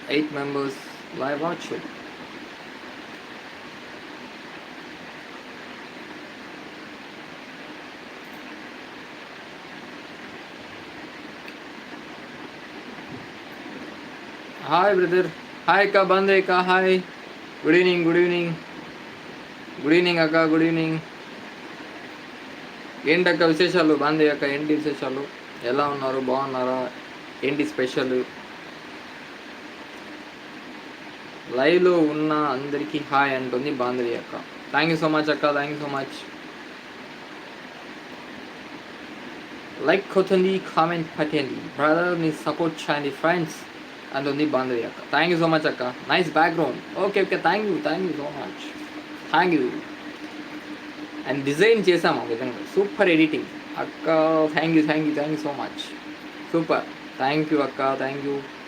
8 members live watching. Hi brother. Hi Akka Bandeka. Hi. Good evening. Good evening. Good evening Akka. Good evening. ఏంటక్క విశేషాలు? బాందే అక్క, ఏంటి విశేషాలు? ఎలా ఉన్నారు? బాగున్నారా? ఏంటి స్పెషల్? లైవ్లో ఉన్న అందరికీ హాయ్ అంటుంది బాంధవి అక్క. థ్యాంక్ యూ సో మచ్ అక్క, thank you so much. Like కొట్టండి, కామెంట్ పెట్టండి, బ్రదర్ని సపోర్ట్ చేయండి ఫ్రెండ్స్ అంటుంది బాంధవి అక్క. థ్యాంక్ యూ సో మచ్ అక్క. Nice background. Okay okay, thank you so much. Thank you. And design చేసాము ఆ విధంగా, సూపర్ ఎడిటింగ్ అక్క. Thank you so much. Super. Thank you అక్క, థ్యాంక్ యూ.